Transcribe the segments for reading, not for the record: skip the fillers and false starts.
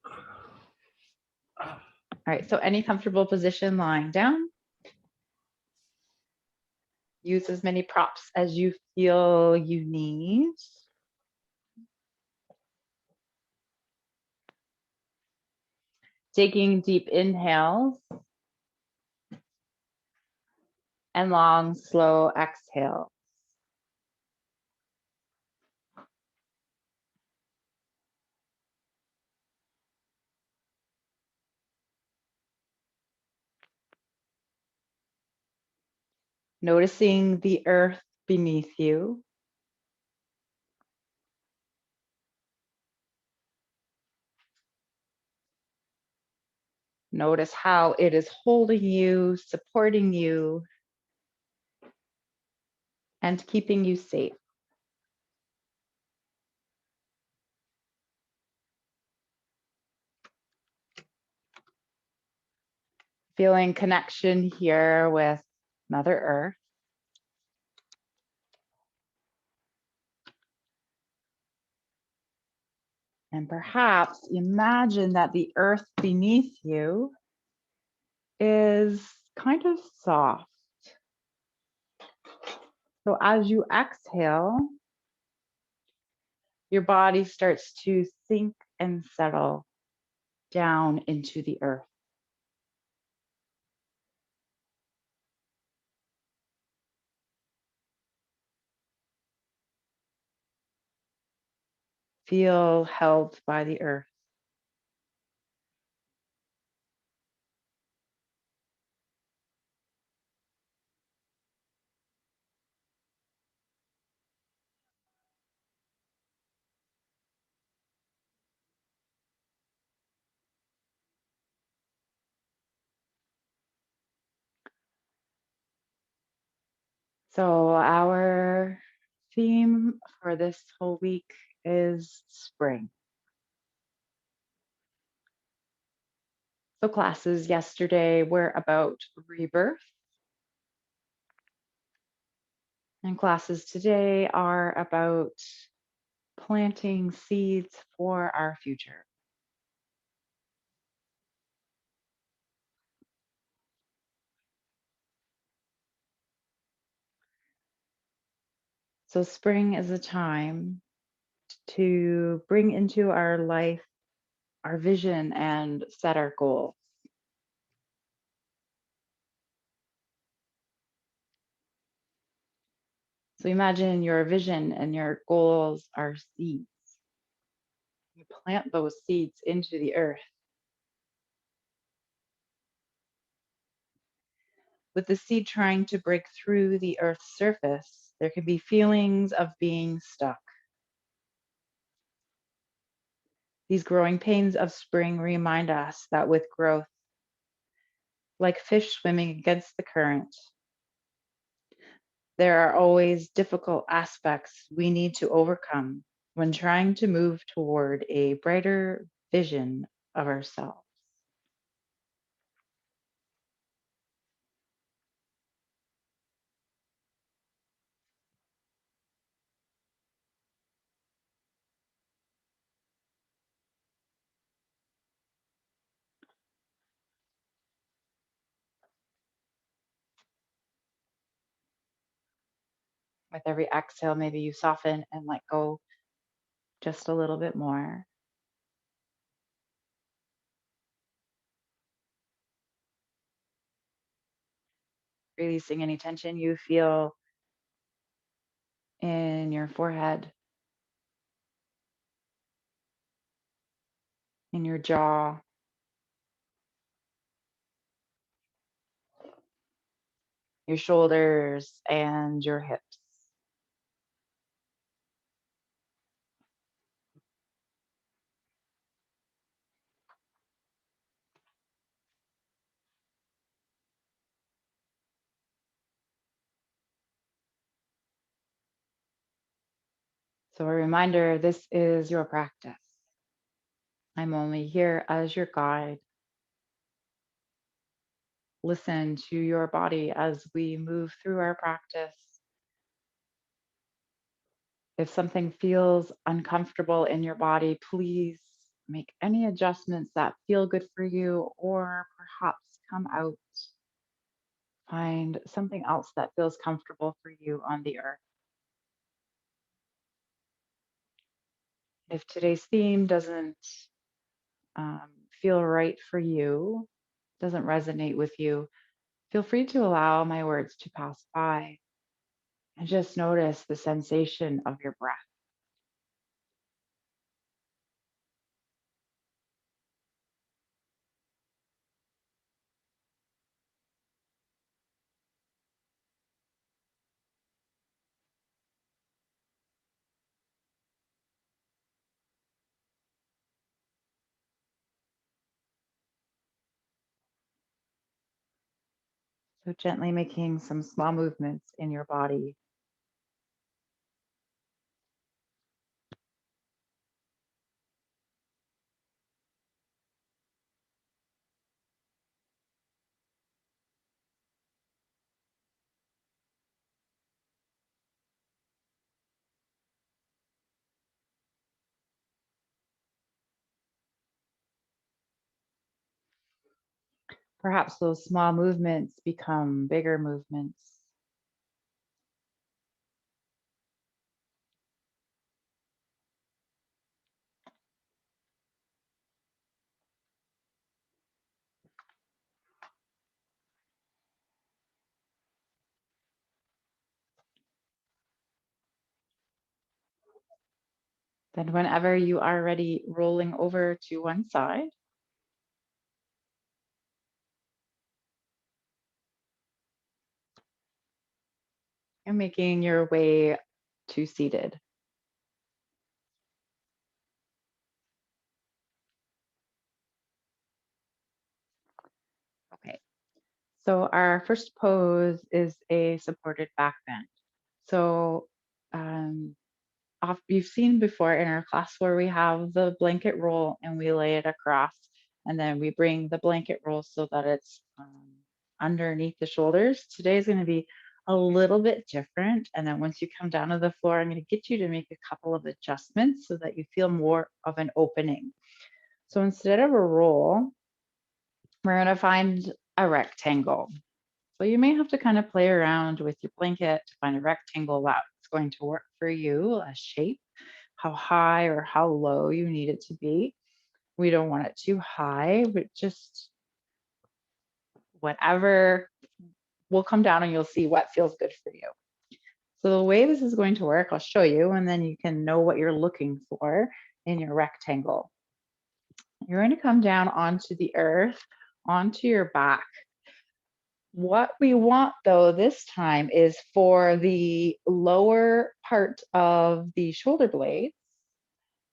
All right, so any comfortable position lying down. Use as many props as you feel you need. Taking deep inhales and long, slow exhales. Noticing the earth beneath you. Notice how it is holding you, supporting you, and keeping you safe. Feeling connection here with Mother Earth. And perhaps imagine that the earth beneath you is kind of soft. So as you exhale, your body starts to sink and settle down into the earth. Feel held by the earth. So our theme for this whole week is spring. So classes yesterday were about rebirth, and classes today are about planting seeds for our future. So spring is a time to bring into our life our vision and set our goals. So imagine your vision and your goals are seeds. You plant those seeds into the earth. With the seed trying to break through the earth's surface, there can be feelings of being stuck. These growing pains of spring remind us that with growth, like fish swimming against the current, there are always difficult aspects we need to overcome when trying to move toward a brighter vision of ourselves. With every exhale, maybe you soften and let go just a little bit more. Releasing any tension you feel in your forehead, in your jaw, your shoulders, and your hips. So, a reminder, this is your practice. I'm only here as your guide. Listen to your body as we move through our practice. If something feels uncomfortable in your body, please make any adjustments that feel good for you, or perhaps come out, find something else that feels comfortable for you on the earth. If today's theme doesn't feel right for you, doesn't resonate with you, feel free to allow my words to pass by and just notice the sensation of your breath. So, gently making some small movements in your body. Perhaps those small movements become bigger movements. Then, whenever you are ready, rolling over to one side and making your way to seated. Okay. So, our first pose is a supported back bend. So, um, you've seen before in our class where we have the blanket roll and we lay it across, and then we bring the blanket roll so that it's underneath the shoulders. Today is going to be a little bit different. And then once you come down to the floor, I'm going to get you to make a couple of adjustments so that you feel more of an opening. So instead of a roll, we're going to find a rectangle. So you may have to kind of play around with your blanket to find a rectangle that's going to work for you, a shape, how high or how low you need it to be. We don't want it too high, but just whatever will come down and you'll see what feels good for you. So the way this is going to work, I'll show you, and then you can know what you're looking for in your rectangle. You're going to come down onto the earth, onto your back. What we want though this time is for the lower part of the shoulder blades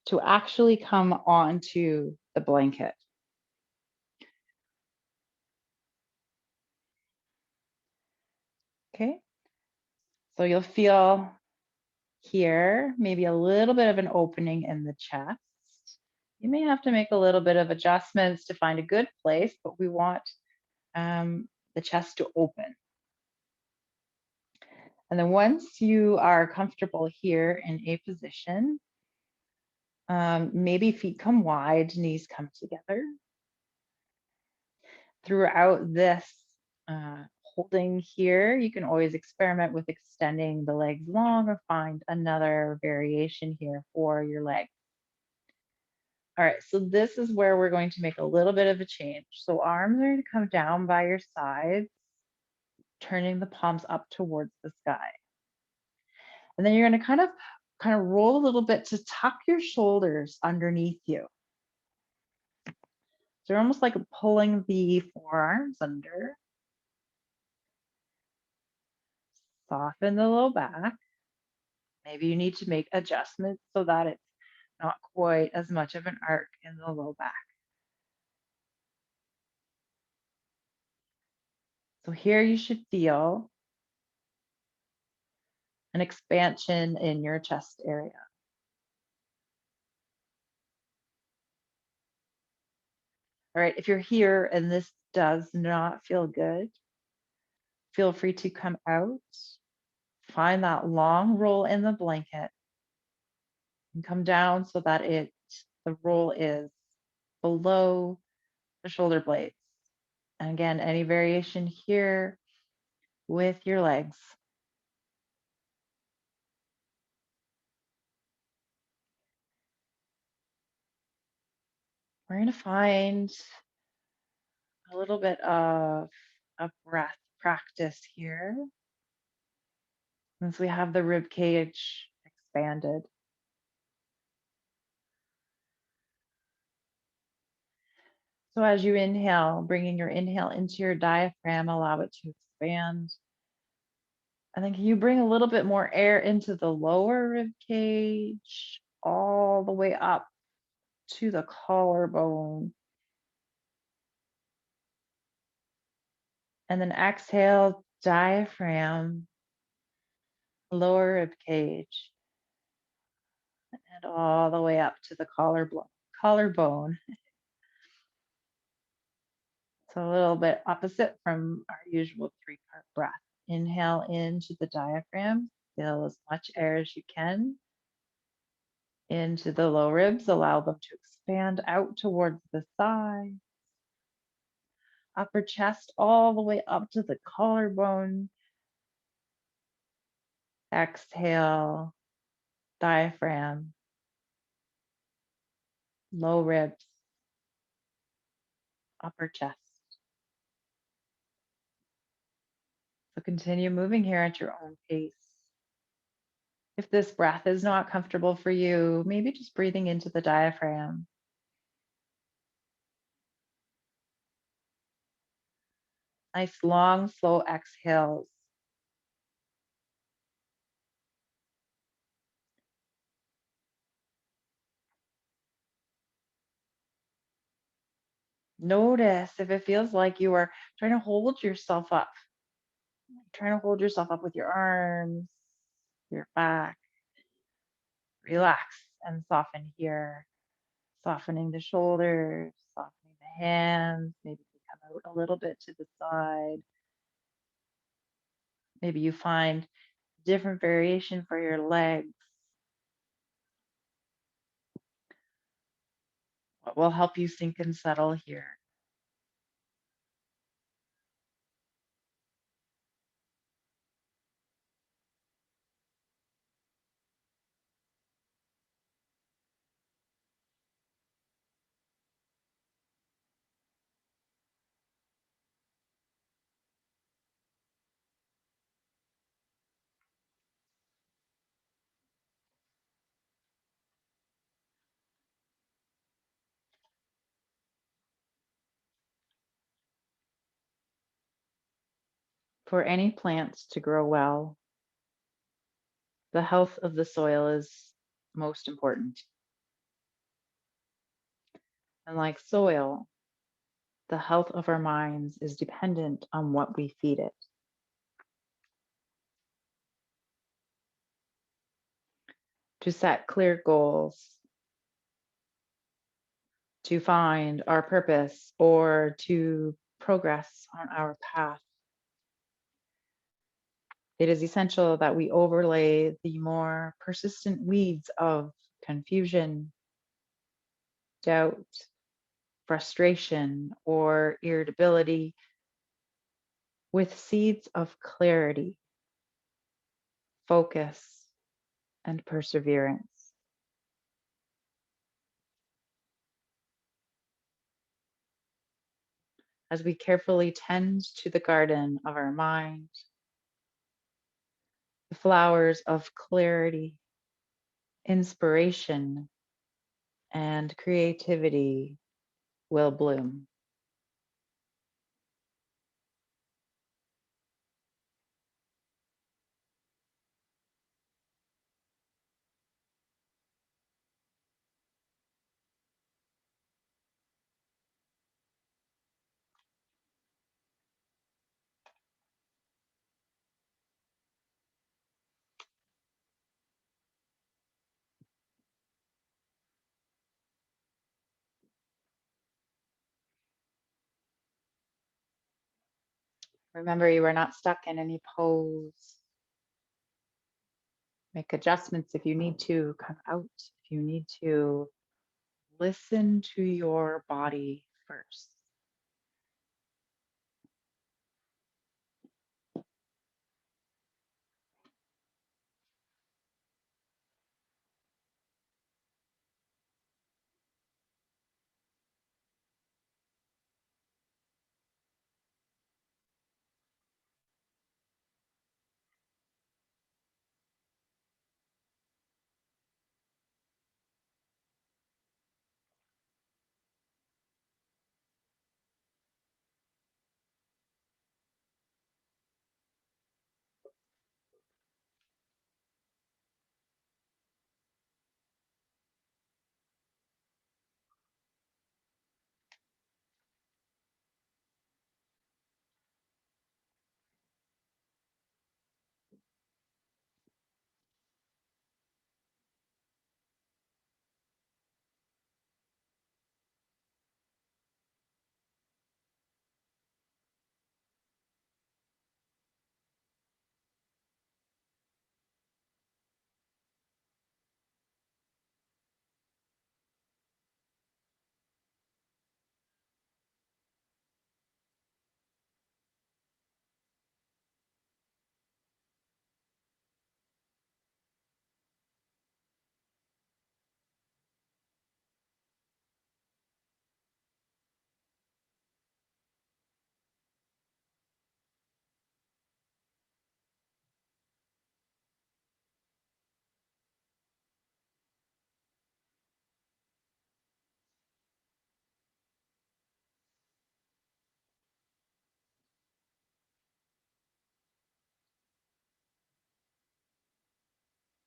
to actually come onto the blanket. Okay, so you'll feel here maybe a little bit of an opening in the chest. You may have to make a little bit of adjustments to find a good place, but we want the chest to open. And then once you are comfortable here in a position, maybe feet come wide, knees come together. Throughout this holding here, you can always experiment with extending the legs long or find another variation here for your legs. All right, so this is where we're going to make a little bit of a change. So arms are going to come down by your sides, turning the palms up towards the sky. And then you're going to kind of roll a little bit to tuck your shoulders underneath you. So you're almost like pulling the forearms under. Soften the low back. Maybe you need to make adjustments so that it's not quite as much of an arc in the low back. So here you should feel an expansion in your chest area. All right, if you're here and this does not feel good, feel free to come out, find that long roll in the blanket, and come down so that the roll is below the shoulder blades. And again, any variation here with your legs. We're going to find a little bit of a breath practice here since we have the rib cage expanded. So as you inhale, bringing your inhale into your diaphragm, allow it to expand. And then can you bring a little bit more air into the lower rib cage, all the way up to the collarbone. And then exhale, diaphragm, lower rib cage, and all the way up to the collarbone. So a little bit opposite from our usual 3-part breath. Inhale into the diaphragm, fill as much air as you can into the low ribs, allow them to expand out towards the thigh. Upper chest all the way up to the collarbone. Exhale, diaphragm, low ribs, upper chest. So continue moving here at your own pace. If this breath is not comfortable for you, maybe just breathing into the diaphragm. Nice long, slow exhales. Notice if it feels like you are trying to hold yourself up, with your arms, your back. Relax and soften here, softening the shoulders, softening the hands. Maybe you come out a little bit to the side. Maybe you find different variation for your legs. What will help you sink and settle here? For any plants to grow well, the health of the soil is most important. And like soil, the health of our minds is dependent on what we feed it. To set clear goals, to find our purpose, or to progress on our path, it is essential that we overlay the more persistent weeds of confusion, doubt, frustration, or irritability with seeds of clarity, focus, and perseverance. As we carefully tend to the garden of our mind, the flowers of clarity, inspiration, and creativity will bloom. Remember, you are not stuck in any pose. Make adjustments if you need to, come out if you need to. listen to your body first.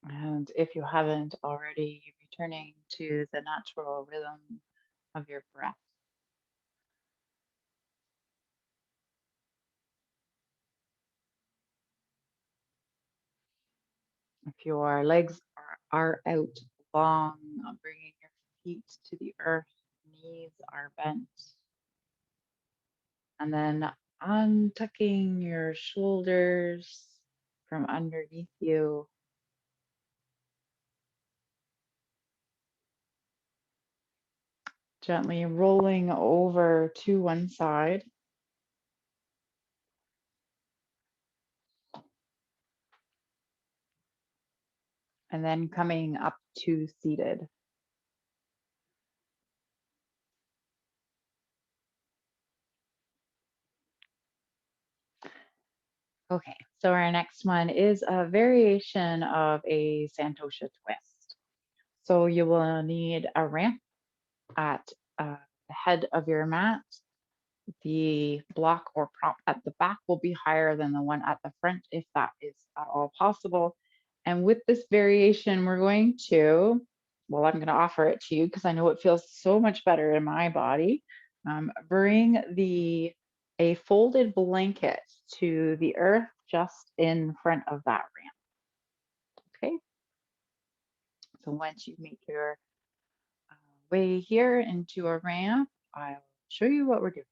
And if you haven't already, returning to the natural rhythm of your breath. If your legs are out long, bringing your feet to the earth, knees are bent, and then untucking your shoulders from underneath you, gently rolling over to one side, and then coming up to seated. Okay, so our next one is a variation of a Santosha twist. So you will need a ramp at the head of your mat. The block or prop at the back will be higher than the one at the front, if that is at all possible. And with this variation, we're going to, well, I'm going to offer it to you because I know it feels so much better in my body. Bring a folded blanket to the earth just in front of that ramp. Okay. So once you make your way here into a ramp, I'll show you what we're doing.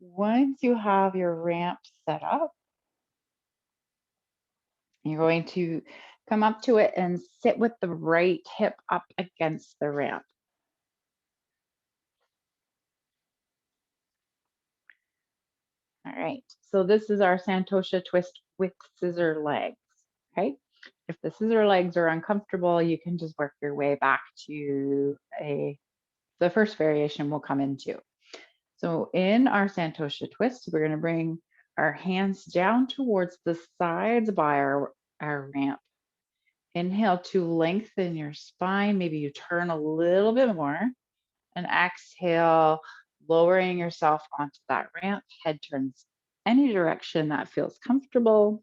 Once you have your ramp set up, you're going to come up to it and sit with the right hip up against the ramp. All right, so this is our Santosha twist with scissor legs, okay? If the scissor legs are uncomfortable, you can just work your way back to the first variation we'll come into. So in our Santosha twist, we're gonna bring our hands down towards the sides by our ramp. Inhale to lengthen your spine. Maybe you turn a little bit more, and exhale, lowering yourself onto that ramp. Head turns any direction that feels comfortable.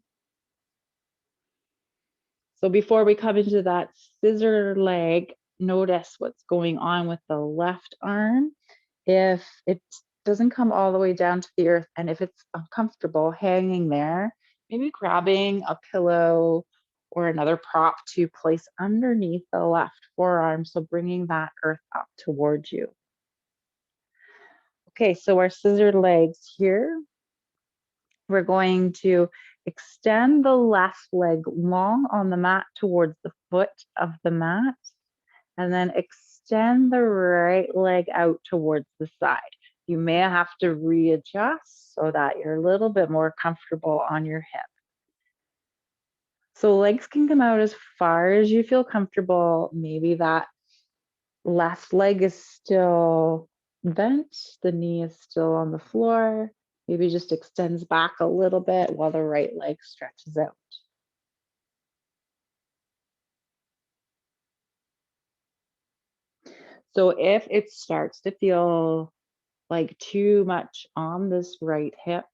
So before we come into that scissor leg, notice what's going on with the left arm. If it doesn't come all the way down to the earth and if it's uncomfortable hanging there, maybe grabbing a pillow or another prop to place underneath the left forearm. So bringing that earth up towards you. Okay, so our scissored legs here. We're going to extend the left leg long on the mat towards the foot of the mat, and then extend the right leg out towards the side. You may have to readjust so that you're a little bit more comfortable on your hip. So legs can come out as far as you feel comfortable. Maybe that left leg is still bent, the knee is still on the floor. Maybe just extends back a little bit while the right leg stretches out. So if it starts to feel like too much on this right hip,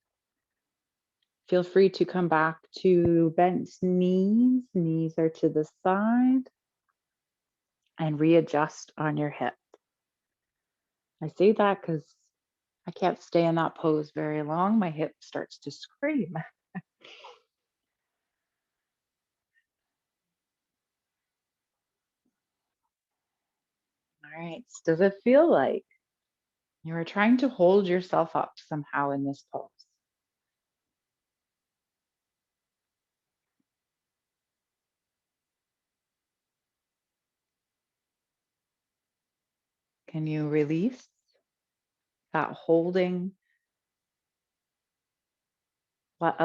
feel free to come back to bent knees. Knees are to the side, and readjust on your hip. I say that because I can't stay in that pose very long. My hip starts to scream. All right. Does it feel like you are trying to hold yourself up somehow in this pose? Can you release that holding? Let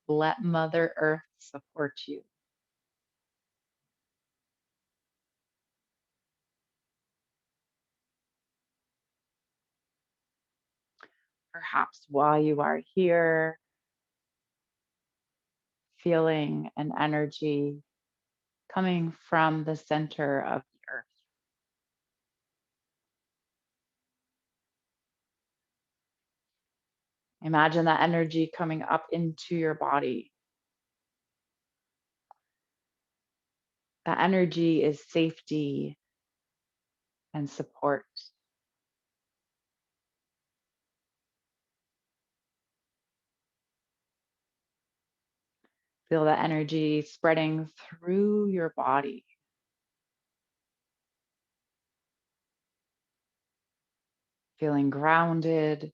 let Mother Earth support you. Perhaps while you are here, feeling an energy coming from the center of the earth. Imagine that energy coming up into your body. That energy is safety and support. Feel that energy spreading through your body, feeling grounded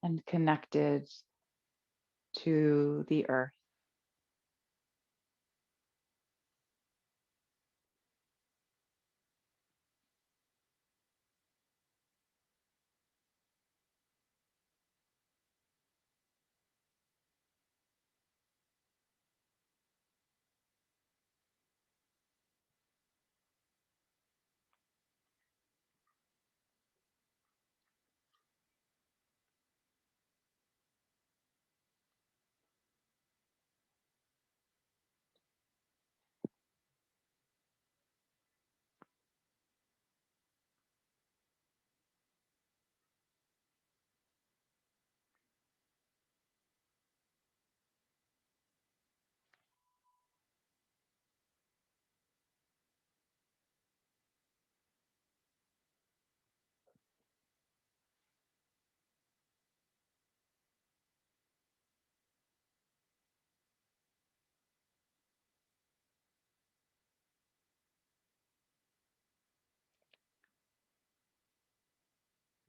and connected to the earth.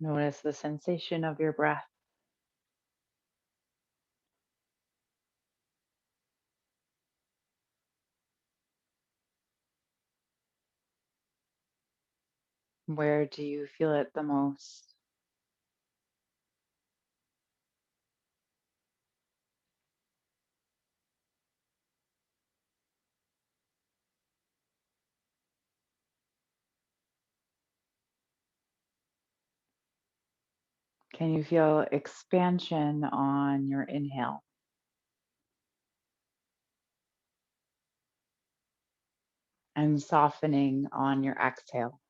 Notice the sensation of your breath. Where do you feel it the most? Can you feel expansion on your inhale and softening on your exhale?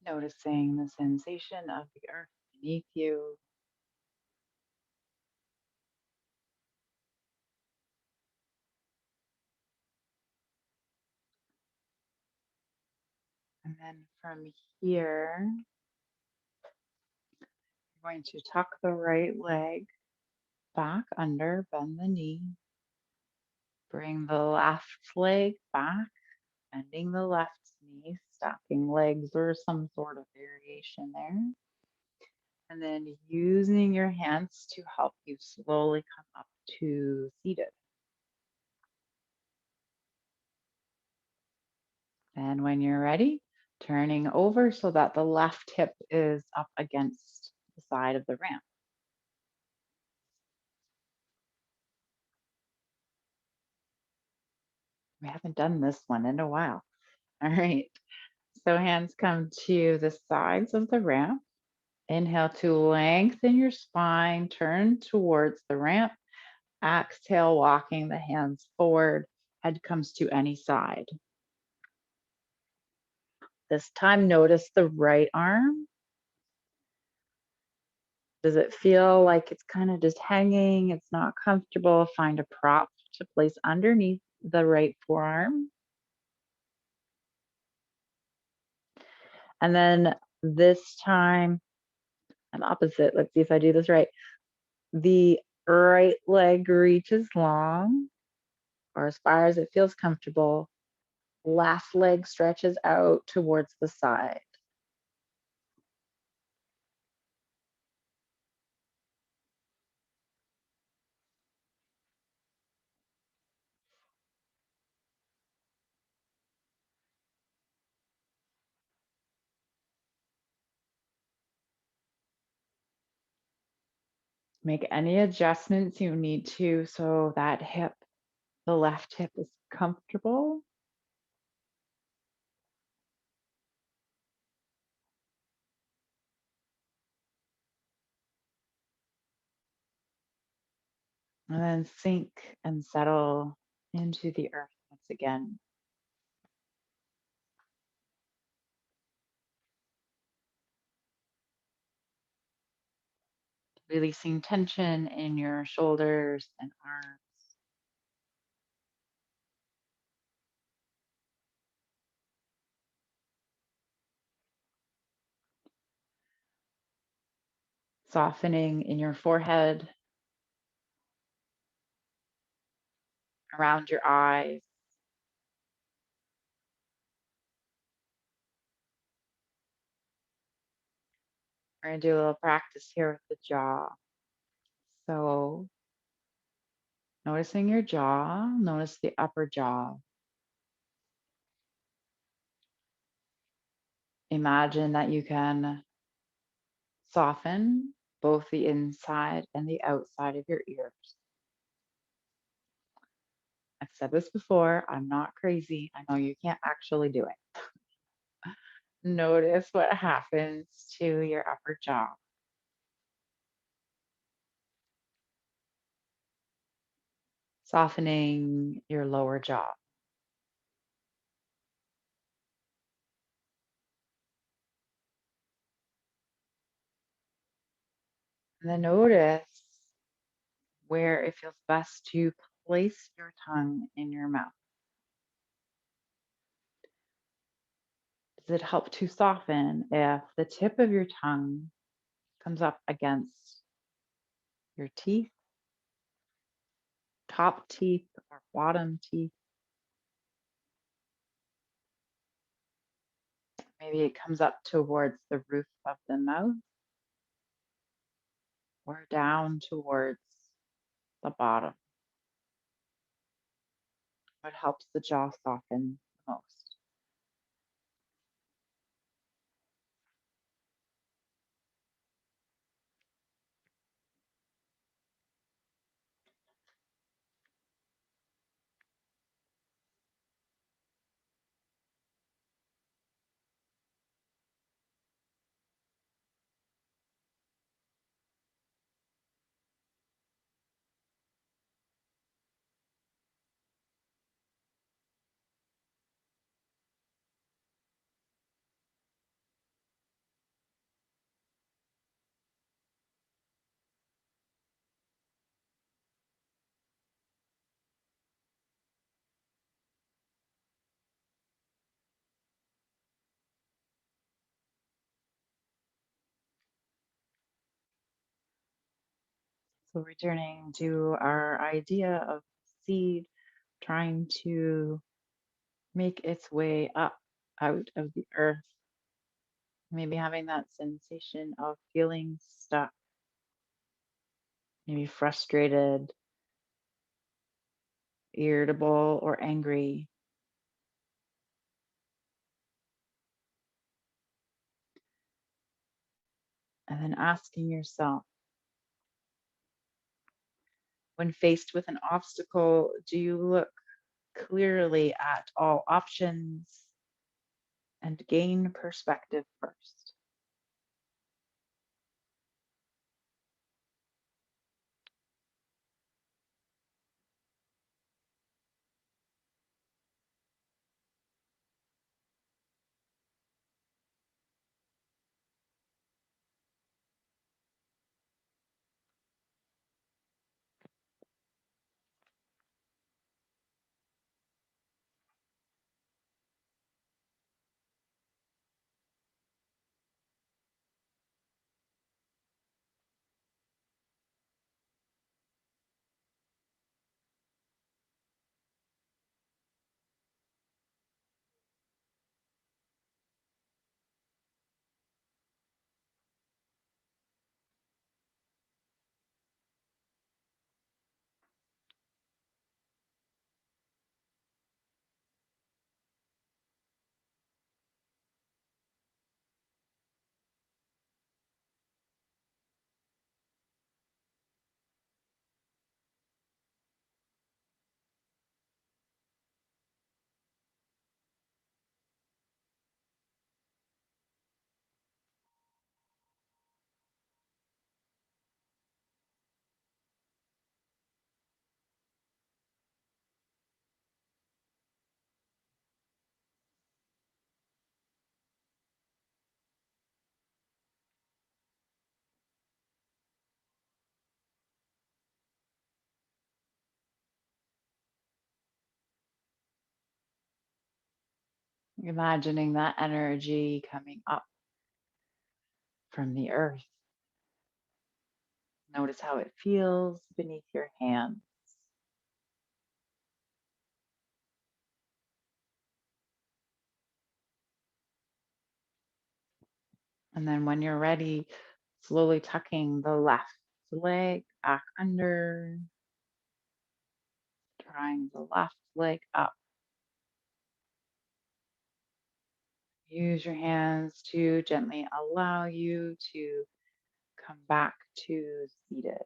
Noticing the sensation of the earth beneath you. And then from here, you're going to tuck the right leg back under, bend the knee, bring the left leg back, bending the left knee, stacking legs or some sort of variation there. And then using your hands to help you slowly come up to seated. And when you're ready, turning over so that the left hip is up against the side of the ramp. We haven't done this one in a while. All right. So hands come to the sides of the ramp. Inhale to lengthen your spine, turn towards the ramp. Exhale, walking the hands forward. Head comes to any side. This time, notice the right arm. Does it feel like it's kind of just hanging? It's not comfortable. Find a prop to place underneath the right forearm. And then this time, I'm opposite. Let's see if I do this right. The right leg reaches long or as far as it feels comfortable. Left leg stretches out towards the side. Make any adjustments you need to so that hip, the left hip, is comfortable. And then sink and settle into the earth once again. Releasing tension in your shoulders and arms. Softening in your forehead, around your eyes. We're going to do a little practice here with the jaw. So, noticing your jaw, notice the upper jaw. Imagine that you can soften both the inside and the outside of your ears. I've said this before, I'm not crazy. I know you can't actually do it. Notice what happens to your upper jaw. Softening your lower jaw. And then notice where it feels best to place your tongue in your mouth. Does it help to soften if the tip of your tongue comes up against your teeth, top teeth, or bottom teeth? Maybe it comes up towards the roof of the mouth or down towards the bottom. What helps the jaw soften the most? So returning to our idea of seed trying to make its way up out of the earth, maybe having that sensation of feeling stuck, maybe frustrated, irritable, or angry. And then asking yourself, when faced with an obstacle, do you look clearly at all options and gain perspective first? Imagining that energy coming up from the earth. Notice how it feels beneath your hands. And then when you're ready, slowly tucking the left leg back under, drawing the left leg up. Use your hands to gently allow you to come back to seated.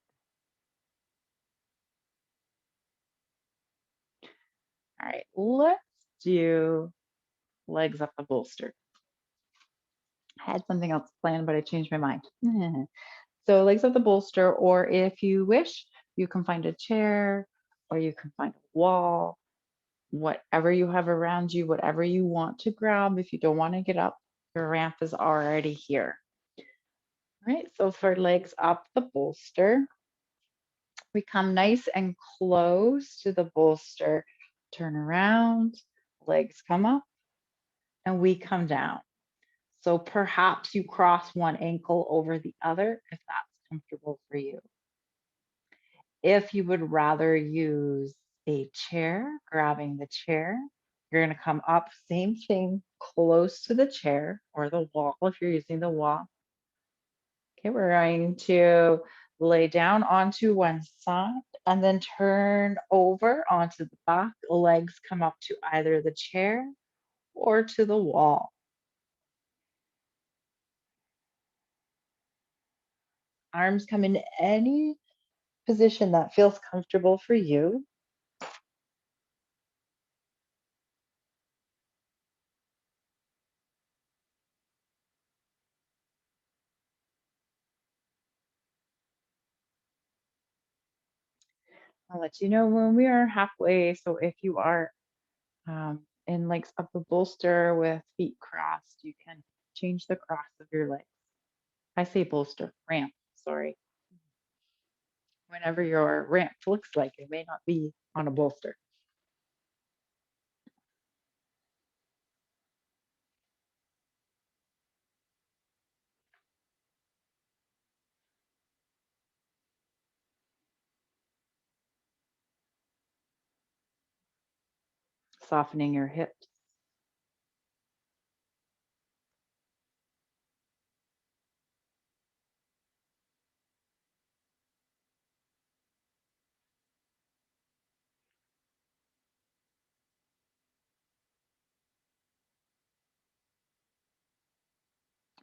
All right, let's do legs up the bolster. I had something else planned, but I changed my mind. So legs up the bolster, or if you wish, you can find a chair or you can find a wall, whatever you have around you, whatever you want to grab. If you don't want to get up, your ramp is already here. All right, so for legs up the bolster, we come nice and close to the bolster, turn around, legs come up, and we come down. So perhaps you cross one ankle over the other if that's comfortable for you. If you would rather use a chair, grabbing the chair, you're going to come up, same thing, close to the chair or the wall if you're using the wall. Okay, we're going to lay down onto one side and then turn over onto the back. Legs come up to either the chair or to the wall. Arms come in any position that feels comfortable for you. I'll let you know when we are halfway. So if you are in legs up the bolster with feet crossed, you can change the cross of your legs. I say bolster, ramp, sorry. Whenever your ramp looks like it may not be on a bolster. Softening your hips,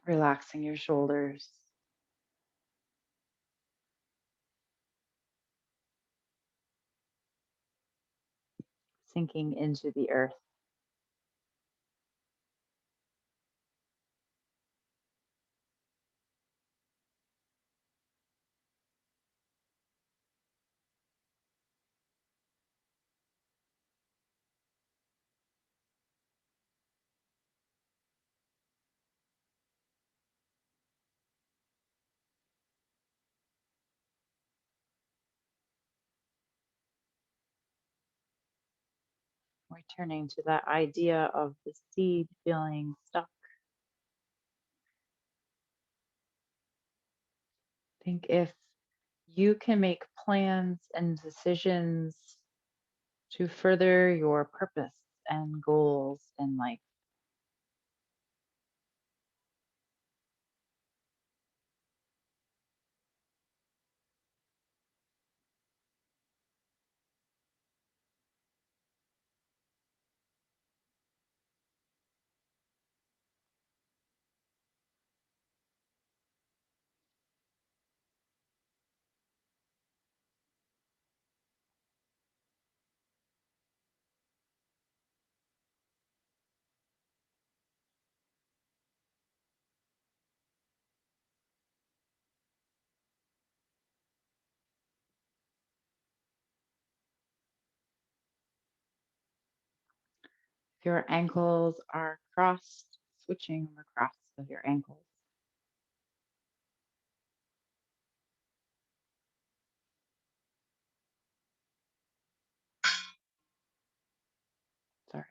relaxing your shoulders, sinking into the earth. Returning to that idea of the seed feeling stuck. Think if you can make plans and decisions to further your purpose and goals in life. If your ankles are crossed, switching the cross of your ankles. Sorry.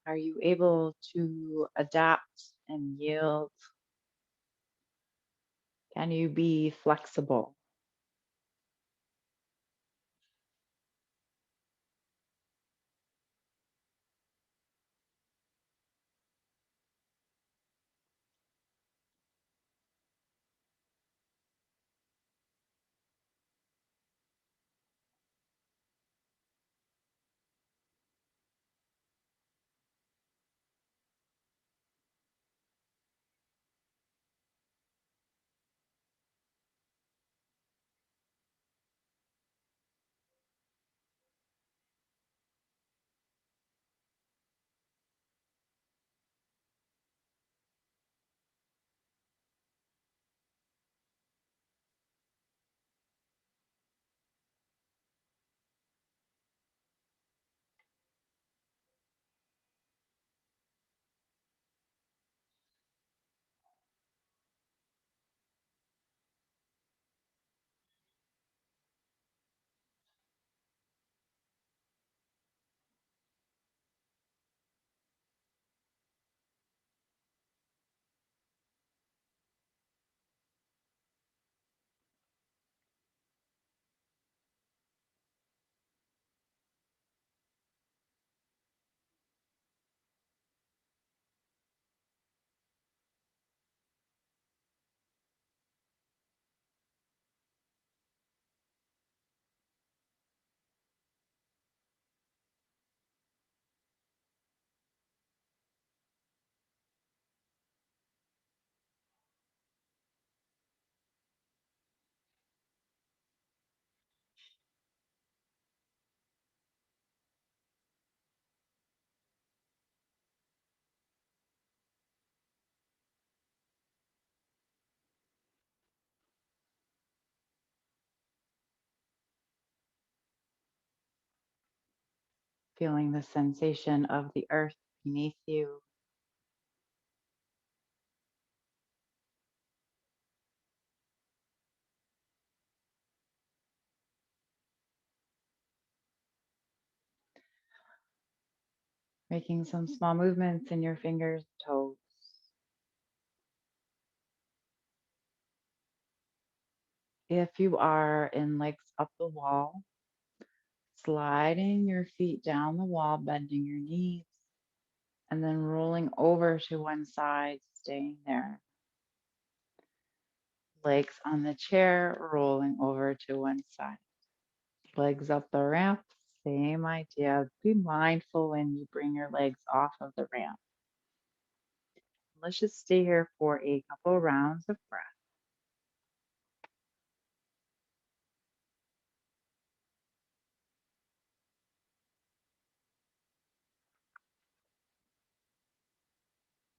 Are you able to adapt and yield? Can you be flexible? feeling the sensation of the earth beneath you, making some small movements in your fingers, toes. If you are in legs up the wall, sliding your feet down the wall, bending your knees, and then rolling over to one side, staying there. Legs on the chair, rolling over to one side. Legs up the ramp, same idea. Be mindful when you bring your legs off of the ramp. Let's just stay here for a couple rounds of breath.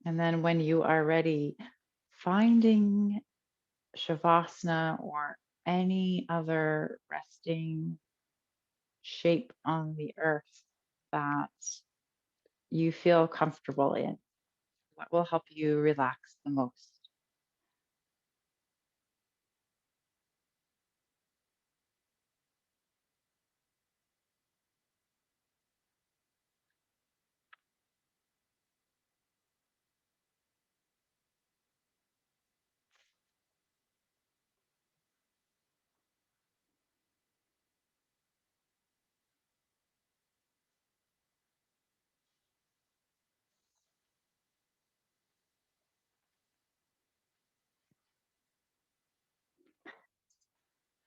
And then when you are ready, finding Shavasana or any other resting shape on the earth that you feel comfortable in. What will help you relax the most?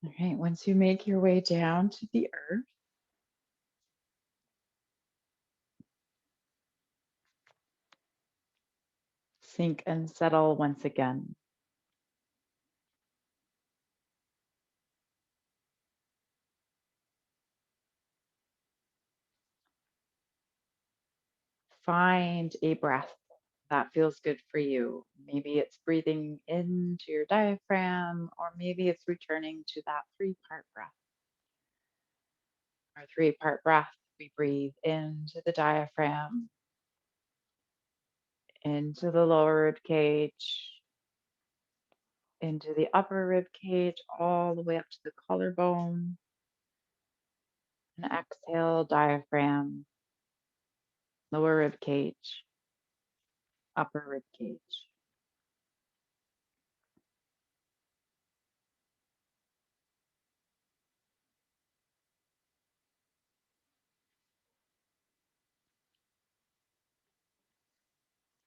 All right, once you make your way down to the earth, sink and settle once again. Find a breath that feels good for you. Maybe it's breathing into your diaphragm, or maybe it's returning to that three-part breath. Our three-part breath, we breathe into the diaphragm, into the lower rib cage, into the upper rib cage, all the way up to the collarbone. And exhale, diaphragm, lower rib cage, upper rib cage.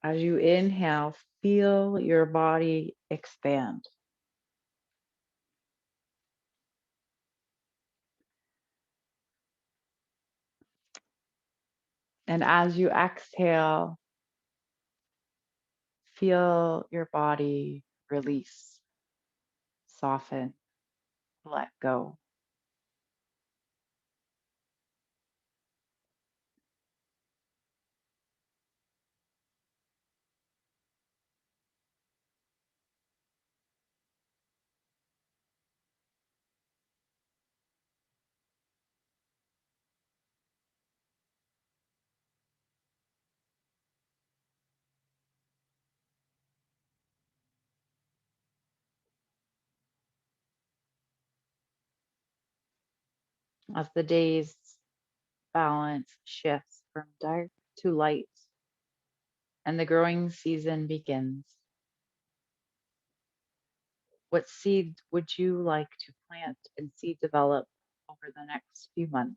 As you inhale, feel your body expand. And as you exhale, feel your body release, soften, let go. As the day's balance shifts from dark to light and the growing season begins, what seed would you like to plant and see develop over the next few months?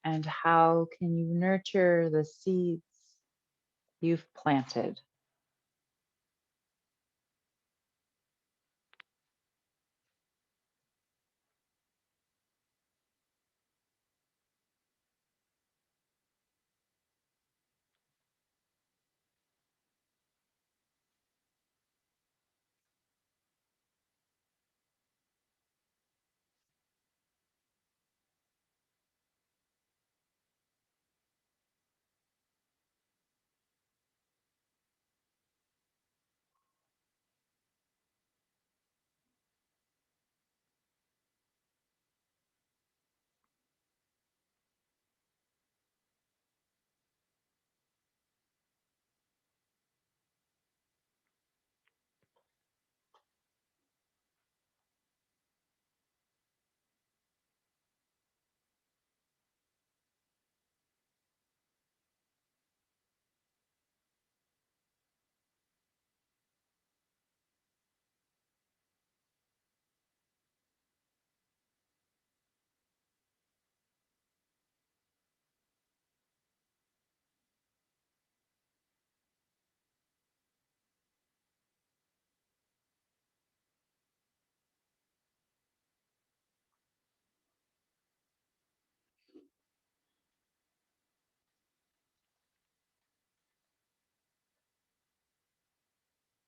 And how can you nurture the seeds you've planted?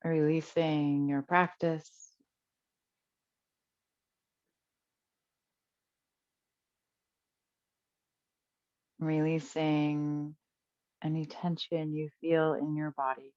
releasing your practice, releasing any tension you feel in your body.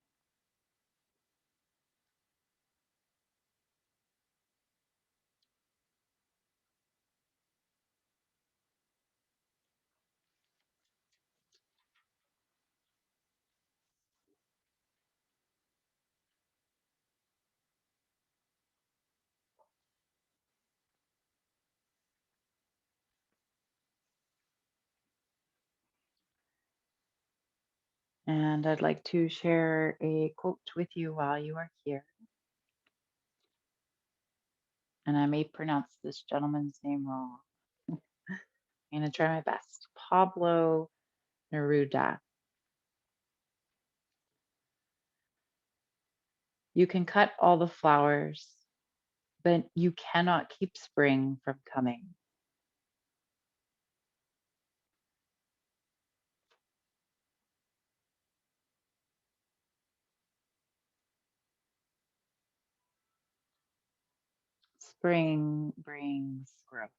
And I'd like to share a quote with you while you are here. And I may pronounce this gentleman's name wrong. I'm going to try my best. Pablo Neruda. You can cut all the flowers, but you cannot keep spring from coming. Spring brings growth.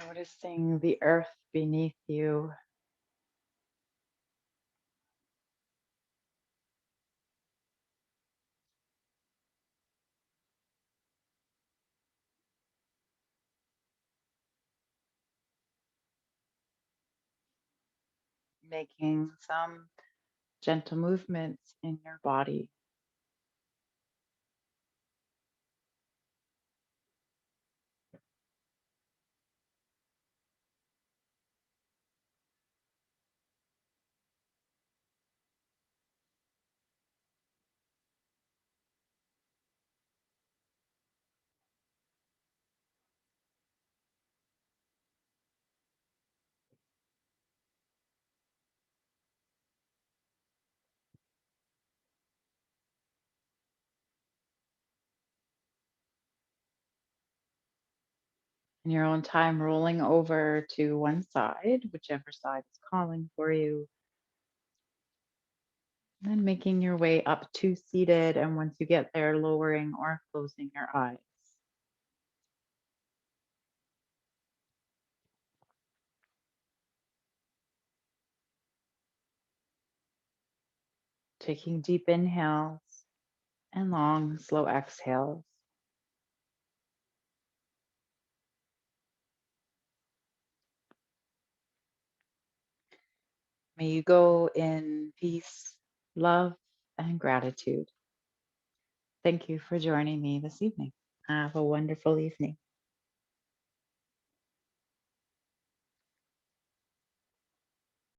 Noticing the earth beneath you, making some gentle movements in your body. In your own time, rolling over to one side, whichever side is calling for you, and then making your way up to seated. And once you get there, lowering or closing your eyes. Taking deep inhales and long, slow exhales. May you go in peace, love, and gratitude. Thank you for joining me this evening. Have a wonderful evening.